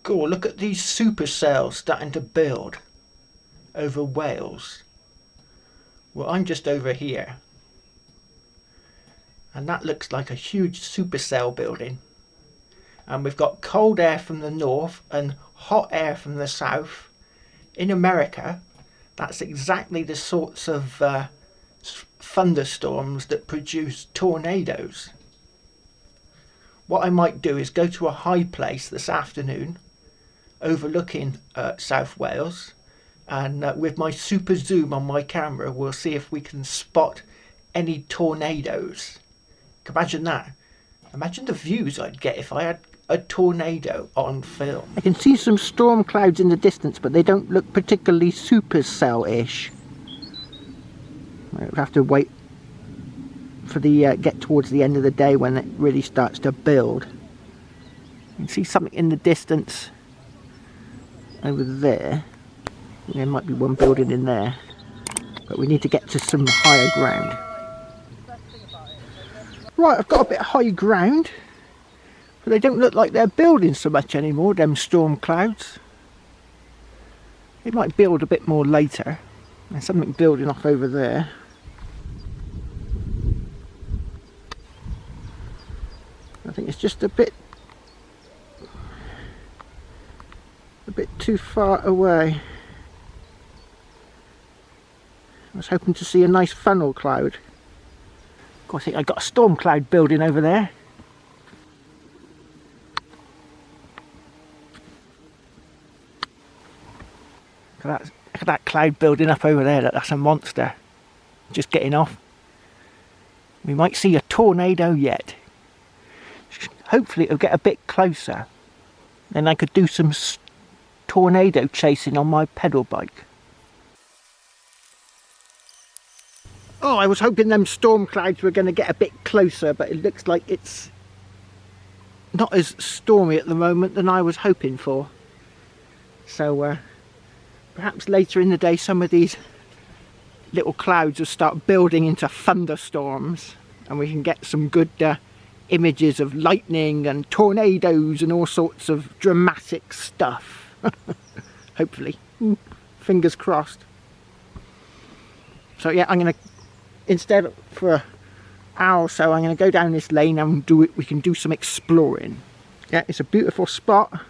Cool, look at these supercells starting to build over Wales. Well, I'm just over here. And that looks like a huge supercell building. And we've got cold air from the north and hot air from the south. In America, that's exactly the sorts of thunderstorms that produce tornadoes. What I might do is go to a high place this afternoon overlooking South Wales, and with my super zoom on my camera we'll see if we can spot any tornadoes. Imagine that. Imagine the views I'd get if I had a tornado on film. I can see some storm clouds in the distance, but they don't look particularly supercell-ish. We'll have to wait for the get towards the end of the day when it really starts to build. You can see something in the distance over there. There might be one building in there, but we need to get to some higher ground. Right, I've got a bit of high ground, but they don't look like they're building so much anymore, them storm clouds. They might build a bit more later. There's something building off over there. I think it's just a bit too far away. I was hoping to see a nice funnel cloud. Of course, I think I got a storm cloud building over there. Look at that cloud building up over there. That's a monster. Just getting off. We might see a tornado yet. Hopefully it'll get a bit closer. Then I could do some tornado chasing on my pedal bike. Oh, I was hoping them storm clouds were going to get a bit closer, but it looks like it's not as stormy at the moment than I was hoping for. So perhaps later in the day some of these little clouds will start building into thunderstorms and we can get some good images of lightning and tornadoes and all sorts of dramatic stuff. Hopefully. Fingers crossed. So yeah, I'm going to, instead for an hour or so, I'm going to go down this lane and we can do some exploring. Yeah, it's a beautiful spot.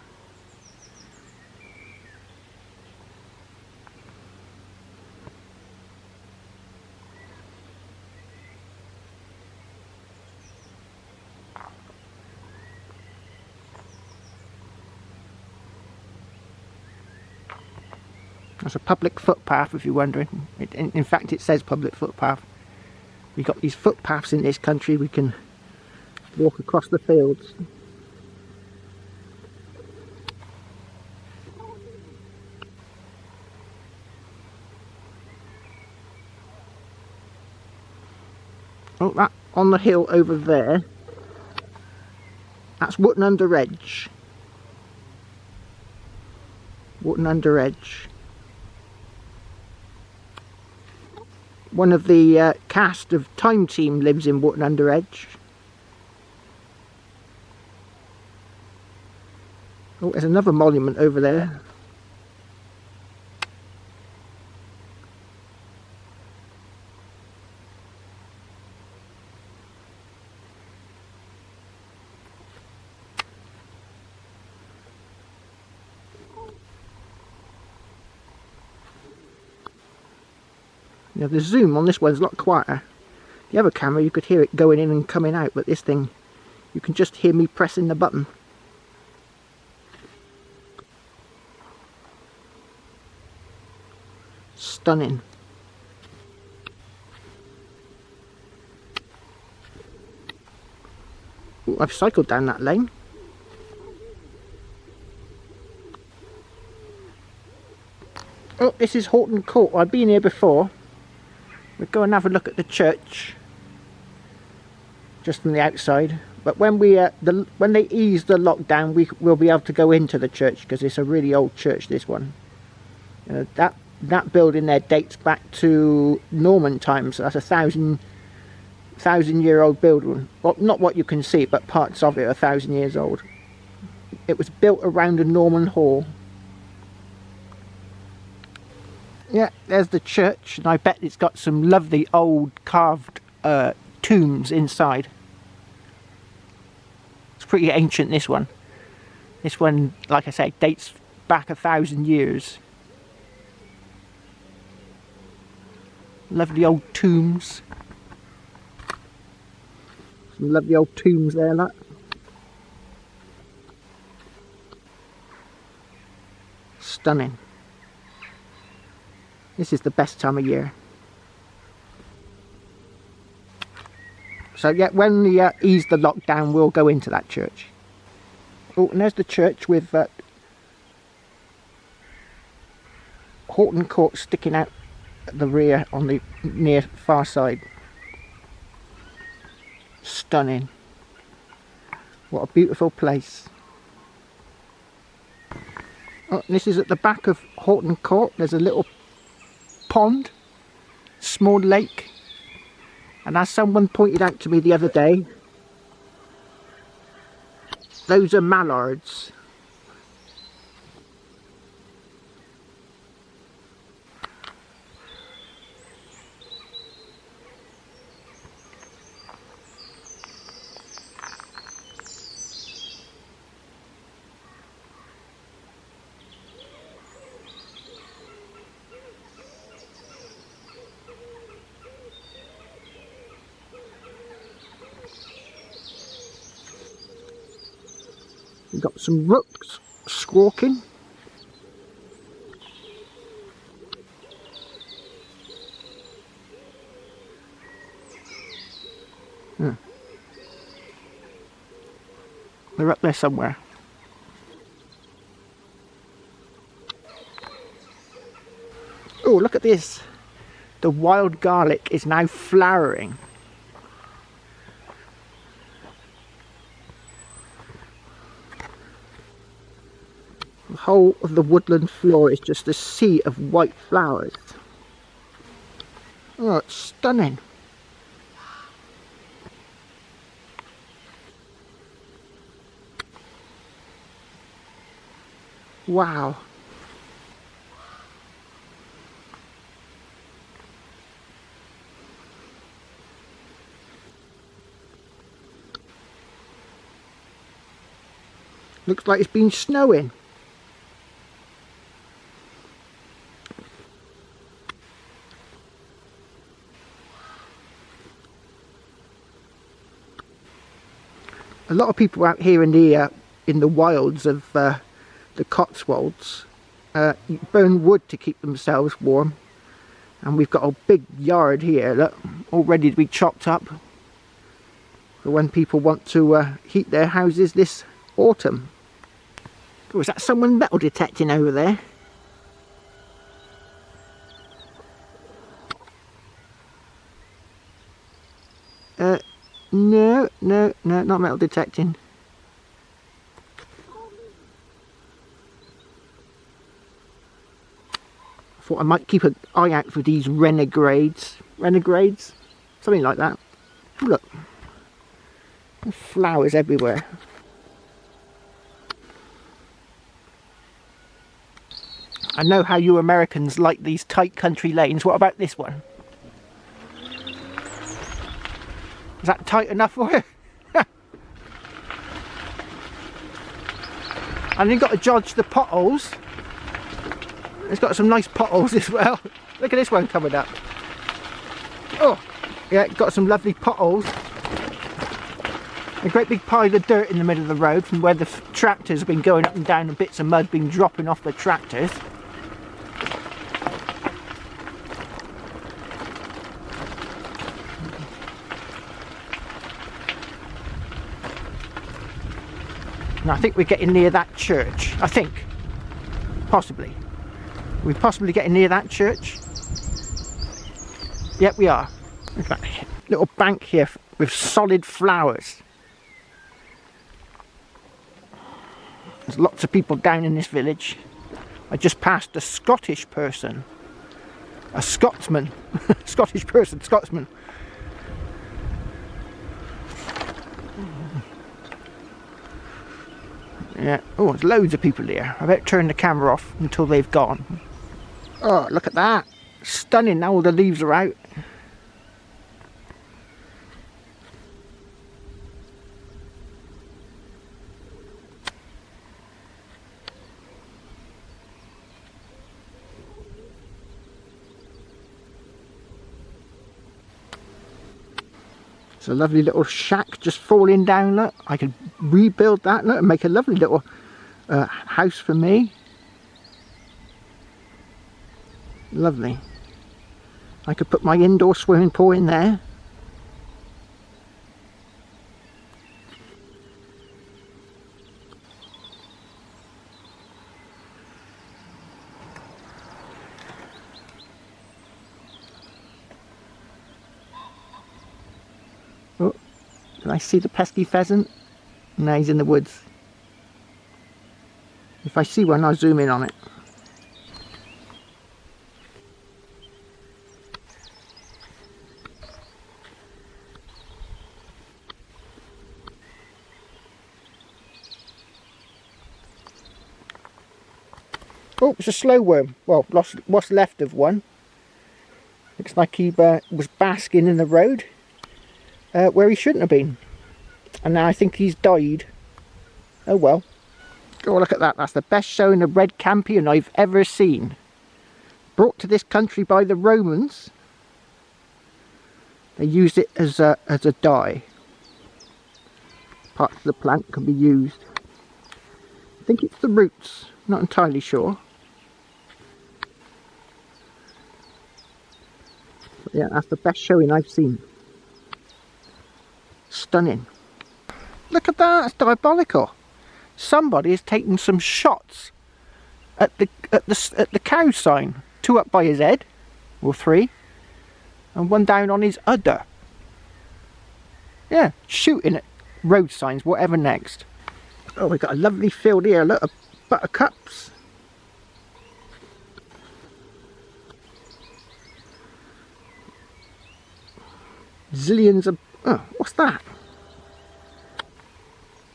There's a public footpath, if you're wondering. In fact, it says public footpath. We've got these footpaths in this country. We can walk across the fields. Oh, that on the hill over there, that's Wootton Under Edge. Wootton Under Edge. One of the cast of Time Team lives in Wootton Under Edge. Oh, there's another monument over there. Now the zoom on this one's a lot quieter. The other camera you could hear it going in and coming out, but this thing you can just hear me pressing the button. Stunning. Ooh, I've cycled down that lane. Oh, this is Horton Court. I've been here before. We'll go and have a look at the church, just from the outside. But when we when they ease the lockdown, we'll be able to go into the church because it's a really old church. This one, that building there dates back to Norman times. So that's a thousand-year-old building. Well, not what you can see, but parts of it are 1,000 years old. It was built around a Norman hall. Yeah, there's the church, and I bet it's got some lovely old carved tombs inside. It's pretty ancient, this one. This one, like I say, dates back 1,000 years. Lovely old tombs. Some lovely old tombs there, look. Stunning. This is the best time of year. So yeah, when we ease the lockdown, we'll go into that church. Oh, and there's the church with Horton Court sticking out at the rear on the near far side. Stunning. What a beautiful place. Oh, this is at the back of Horton Court. There's a little pond, small lake, and as someone pointed out to me the other day, those are mallards. We've got some rooks squawking. They're up there somewhere. Oh, look at this. The wild garlic is now flowering. The whole of the woodland floor is just a sea of white flowers. Oh, it's stunning. Wow. Looks like it's been snowing. A lot of people out here in the wilds of the Cotswolds burn wood to keep themselves warm, and we've got a big yard here that all ready to be chopped up for when people want to heat their houses this autumn. Oh, is that someone metal detecting over there? No, not metal detecting. I thought I might keep an eye out for these renegades, something like that. Oh, look, there's flowers everywhere. I know how you Americans like these tight country lanes. What about this one? Is that tight enough for you? And you've got to dodge the potholes. It's got some nice potholes as well. Look at this one coming up. Oh, yeah, got some lovely potholes. A great big pile of dirt in the middle of the road from where the tractors have been going up and down, and bits of mud been dropping off the tractors. And I think we're getting near that church. I think. Possibly. We're possibly getting near that church. Yep, we are. In fact, little bank here with solid flowers. There's lots of people down in this village. I just passed a Scottish person. A Scotsman. Scottish person, Scotsman. Yeah. Oh, there's loads of people here. I better turn the camera off until they've gone. Oh, look at that. Stunning, now all the leaves are out. It's a lovely little shack just falling down, look. I can rebuild that, look, and make a lovely little house for me. Lovely. I could put my indoor swimming pool in there. Oh, can I see the pesky pheasant? No, he's in the woods. If I see one, I'll zoom in on it. Oh, it's a slow worm. Well, what's left of one. Looks like he was basking in the road where he shouldn't have been. And now I think he's died. Oh well. Oh, look at that. That's the best showing of red campion I've ever seen. Brought to this country by the Romans. They used it as a dye. Parts of the plant can be used. I think it's the roots. Not entirely sure. But yeah, that's the best showing I've seen. Stunning. Look at that, it's diabolical. Somebody has taken some shots at the cow sign. 2 up by his head, or 3, and 1 down on his udder. Yeah, shooting at road signs, whatever next. Oh, we've got a lovely field here, look, of buttercups. Zillions of... Oh, what's that?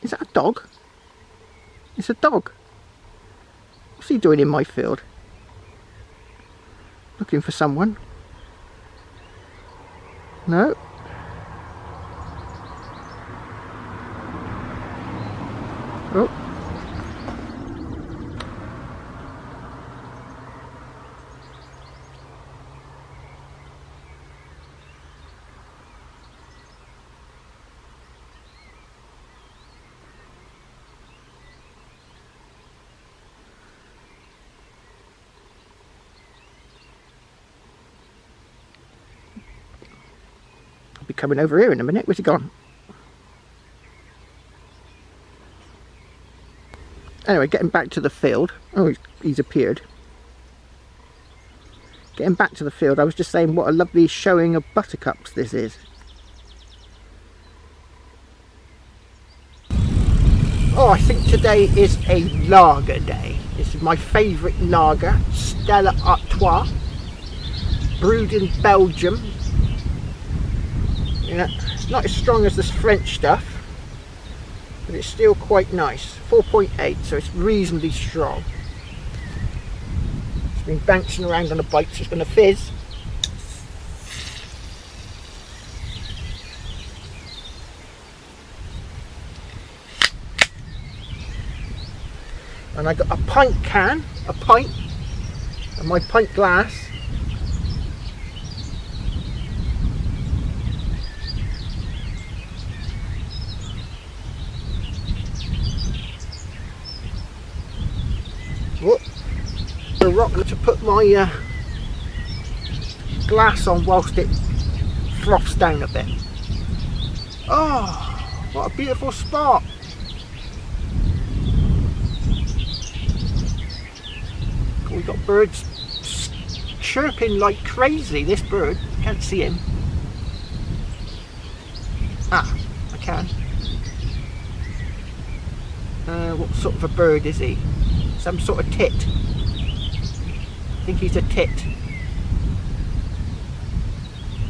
Is that a dog? It's a dog. What's he doing in my field? Looking for someone. No. Oh. I'll be coming over here in a minute. Where's he gone? Anyway, getting back to the field. Oh, he's appeared. Getting back to the field, I was just saying what a lovely showing of buttercups this is. Oh, I think today is a lager day. This is my favourite lager, Stella Artois, brewed in Belgium. You know, it's not as strong as this French stuff, but it's still quite nice. 4.8, so it's reasonably strong. It's been bouncing around on the bike, so it's going to fizz. And I got a pint can, a pint, and my pint glass. Whoop. A rock to put my glass on whilst it froths down a bit. Oh, what a beautiful spot. We've got birds chirping like crazy. This bird, can't see him. Ah, I can. What sort of a bird is he? Some sort of tit. I think he's a tit.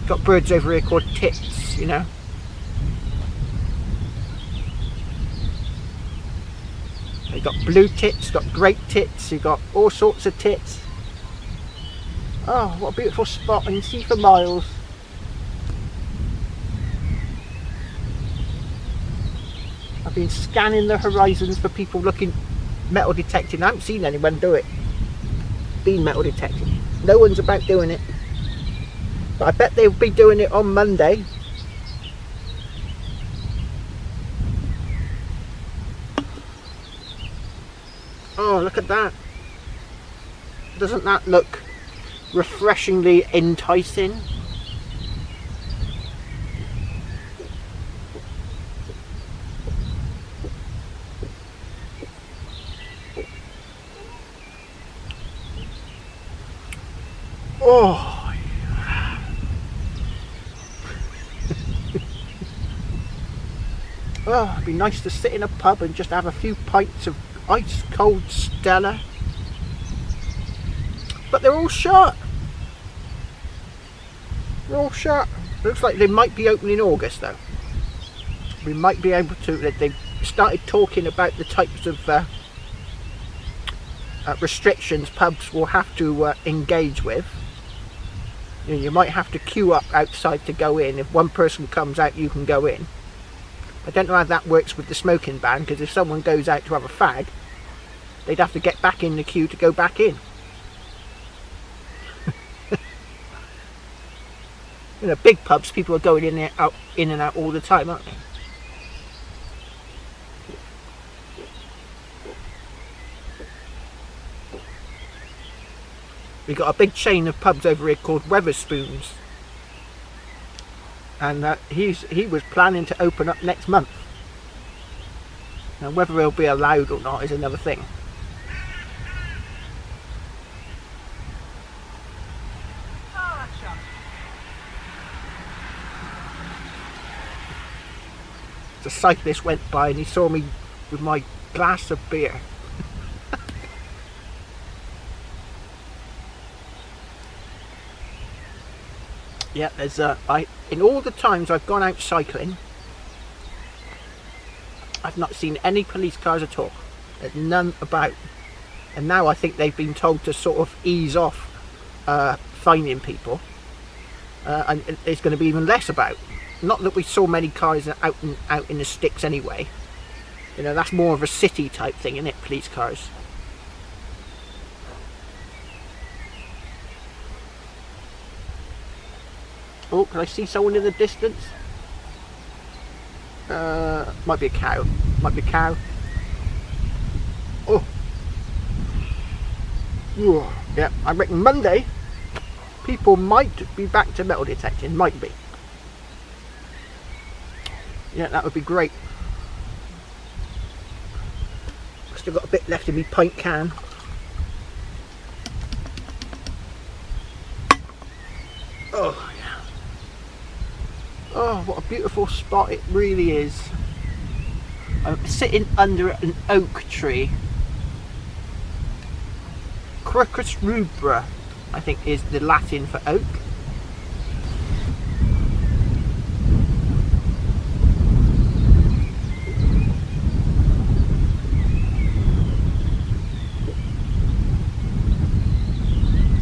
Got birds over here called tits, you know. got blue tits, got great tits, you got all sorts of tits. Oh, what a beautiful spot, I can see for miles. I've been scanning the horizons for people looking metal detecting. I haven't seen anyone do it. Been metal detecting. No one's about doing it. But I bet they'll be doing it on Monday. Oh, look at that. Doesn't that look refreshingly enticing? Oh, oh, it'd be nice to sit in a pub and just have a few pints of ice cold Stella. But they're all shut. They're all shut. Looks like they might be open in August though. We might be able to. They've started talking about the types of restrictions pubs will have to engage with. You might have to queue up outside to go in. If one person comes out, you can go in. I don't know how that works with the smoking ban, because if someone goes out to have a fag, they'd have to get back in the queue to go back in. You know, big pubs, people are going in and out all the time, aren't they? We've got a big chain of pubs over here called Weatherspoons, and he was planning to open up next month. Now whether he'll be allowed or not is another thing. The cyclist went by and he saw me with my glass of beer. Yeah, there's in all the times I've gone out cycling, I've not seen any police cars at all. There's none about. And now I think they've been told to sort of ease off fining people, and there's going to be even less about. Not that we saw many cars out in the sticks anyway. You know, that's more of a city type thing, isn't it? Police cars. Oh, can I see someone in the distance? Might be a cow. Might be a cow. Oh. Ooh. Yeah, I reckon Monday people might be back to metal detecting. Might be. Yeah, that would be great. Still got a bit left in my pint can. Oh yeah. Oh, what a beautiful spot it really is. I'm sitting under an oak tree. Crocus rubra, I think, is the Latin for oak.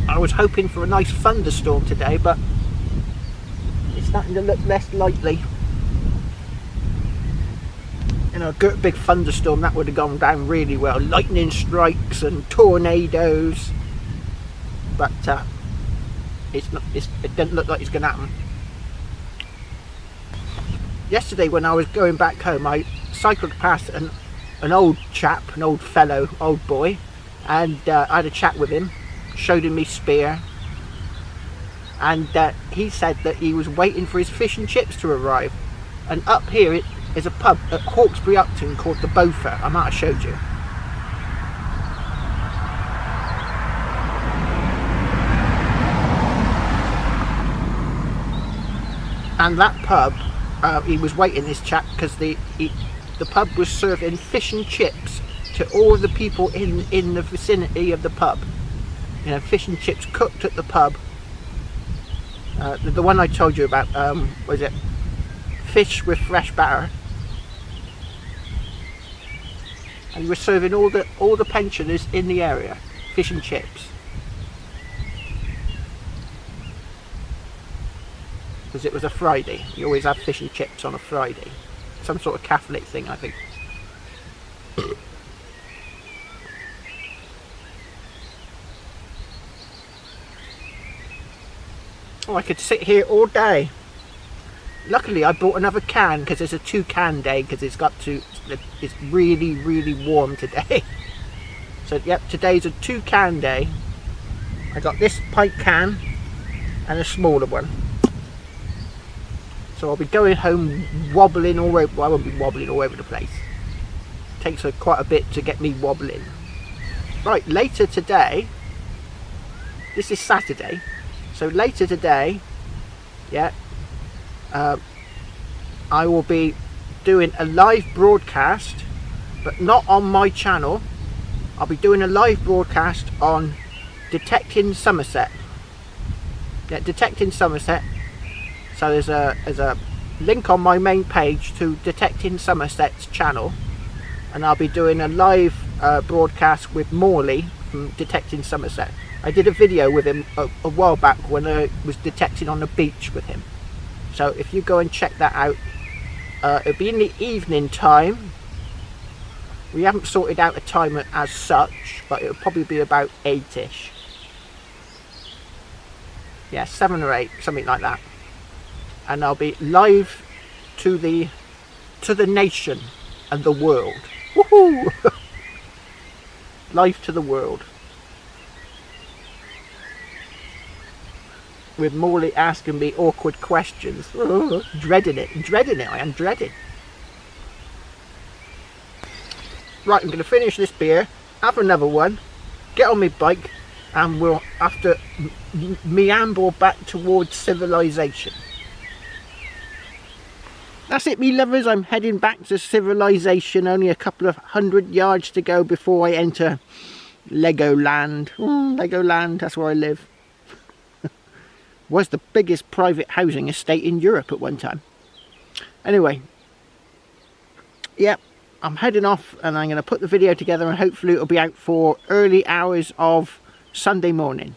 I was hoping for a nice thunderstorm today, but it's starting to look less likely. You know, a big thunderstorm, that would have gone down really well. Lightning strikes and tornadoes, but it doesn't look like it's going to happen. Yesterday when I was going back home, I cycled past an old chap, an old fellow, old boy, and I had a chat with him. Showed him his spear, and he said that he was waiting for his fish and chips to arrive. And up here it is a pub at Hawkesbury Upton called the Beaufort. I might have showed you. And that pub, he was waiting, this chap, because the pub was serving fish and chips to all the people in the vicinity of the pub. You know, fish and chips cooked at the pub. The one I told you about, was it fish with fresh batter? and he was serving all the pensioners in the area fish and chips. Because it was a Friday. You always have fish and chips on a Friday. Some sort of Catholic thing, I think. Oh, I could sit here all day. Luckily, I bought another can because it's a 2-can day because it's really, really warm today. So, yep, today's a 2-can day. I got this pint can and a smaller one. So I'll be going home wobbling all over. Well, I won't be wobbling all over the place. It takes quite a bit to get me wobbling. Right, later today. This is Saturday. So later today, yeah, I will be doing a live broadcast, but not on my channel. I'll be doing a live broadcast on Detecting Somerset. Yeah, Detecting Somerset. So there's a link on my main page to Detecting Somerset's channel, and I'll be doing a live broadcast with Morley from Detecting Somerset. I did a video with him a while back when I was detecting on the beach with him. So if you go and check that out, it'll be in the evening time. We haven't sorted out a time as such, but it'll probably be about 8ish. Yeah, 7 or 8, something like that. And I'll be live to the nation and the world. Woohoo! Live to the world. With Morley asking me awkward questions. Dreading it, I am dreading. Right, I'm going to finish this beer, have another one, get on my bike, and we'll have to meander back towards civilization. That's it, me lovers. I'm heading back to civilization. Only a couple of 100 yards to go before I enter Legoland. Legoland, that's where I live. Was the biggest private housing estate in Europe at one time. Anyway, yep, I'm heading off and I'm going to put the video together and hopefully it'll be out for early hours of Sunday morning.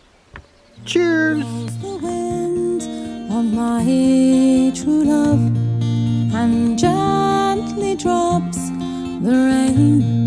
Cheers! The wind on my true love and gently drops the rain.